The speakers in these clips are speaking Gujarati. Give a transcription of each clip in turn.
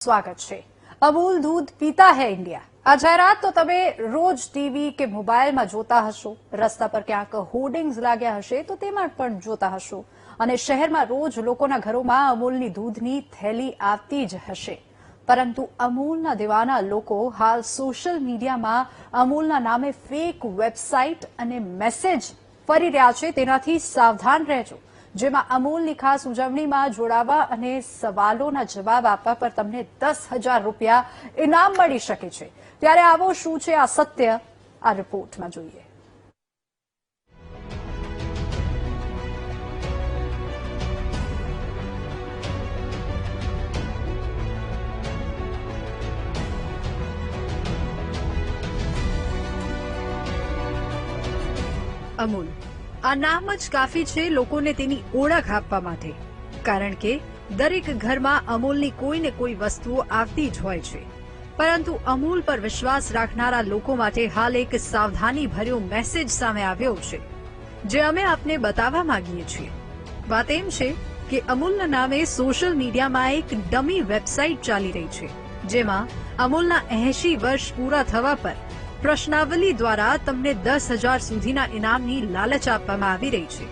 સ્વાગત છે। અમૂલ દૂધ પીતા હૈ ઇન્ડિયા। આ જાહેરાત તો તમે રોજ ટીવી કે મોબાઈલમાં જોતા હશો, રસ્તા પર ક્યાંક હોર્ડિંગ્સ લાગ્યા હશે તો તેમાં પણ જોતા હશો, અને શહેરમાં રોજ લોકોના ઘરોમાં અમૂલની દૂધની થેલી આવતી જ હશે। પરંતુ અમૂલના દીવાના લોકો હાલ સોશિયલ મીડિયામાં અમૂલના નામે ફેક વેબસાઇટ અને મેસેજ ફરી રહ્યા છે, તેનાથી સાવધાન રહેજો। જેમાં અમૂલની ખાસ ઉજવણીમાં જોડાવા અને સવાલોના જવાબ આપવા પર તમને 10,000 રૂપિયા ઇનામ મળી શકે છે। ત્યારે આવો શું છે આ સત્ય, આ રિપોર્ટમાં જોઈએ। અમૂલ આ નામ જ કાફી છે લોકોને તેની ઓળખ આપવા માટે, કારણ કે દરેક ઘરમાં અમૂલની કોઈ ને કોઈ વસ્તુઓ આવતી જ હોય છે। પરંતુ અમૂલ પર વિશ્વાસ રાખનારા લોકો માટે હાલ એક સાવધાની ભર્યો મેસેજ સામે આવ્યો છે, જે અમે આપને બતાવવા માંગીએ છીએ। વાત એમ છે કે અમૂલના નામે સોશિયલ મીડિયામાં એક ડમી વેબસાઇટ ચાલી રહી છે, જેમાં અમૂલના 80 વર્ષ પૂરા થવા પર પ્રશ્નાવલી द्वारा તમને 10,000 સુધીના ઇનામની લાલચ આપવામાં આવી રહી છે,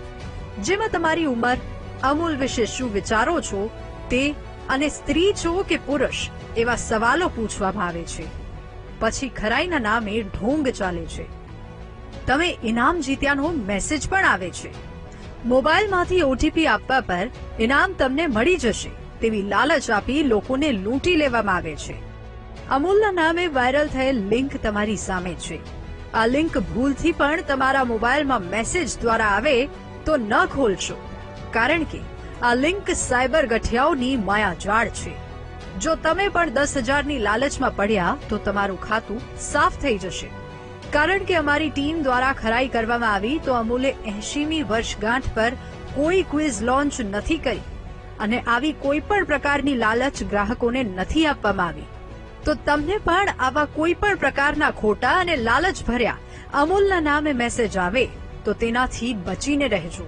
જેમાં તમારી ઉંમર, અમૂલ વિશે શું વિચારો છો તે, અને સ્ત્રી છો કે પુરુષ એવા સવાલો પૂછવામાં આવે છે। પછી ખરાઈના નામે ઢોંગ ચાલે છે। તમે ઇનામ જીત્યાનો મેસેજ પણ આવે છે। મોબાઈલમાંથી ઓટીપી આપવા પર ઇનામ તમને મળી જશે તેવી લાલચ આપી લોકોને લૂંટી લેવામાં આવે છે। અમૂલના નામે વાયરલ થયેલ લિંક તમારી સામે છે। આ લિંક ભૂલથી પણ તમારા મોબાઈલમાં મેસેજ દ્વારા આવે તો ન ખોલશો, કારણ કે આ લિંક સાયબર ગઠિયાઓની માયાજાળ છે। જો તમે પણ 10,000ની લાલચમાં પડ્યા તો તમારું ખાતું સાફ થઈ જશે, કારણ કે અમારી ટીમ દ્વારા ખરાઈ કરવામાં આવી તો અમૂલે 80મી વર્ષગાંઠ પર કોઈ ક્વિઝ લોન્ચ નથી કરી અને આવી કોઈ પણ પ્રકારની લાલચ ગ્રાહકોને નથી આપવામાં આવી। તો તમને પણ આવા કોઈ પણ પ્રકારના ખોટા અને લાલચ ભર્યા અમૂલના નામે મેસેજ આવે તો તેનાથી બચીને રહેજો।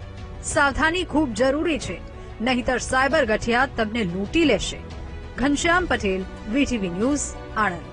સાવધાની ખૂબ જરૂરી છે, નહીતર સાયબર ગઠિયા તમને લૂંટી લેશે। Ghanshyam Patel, VTV news, Anand.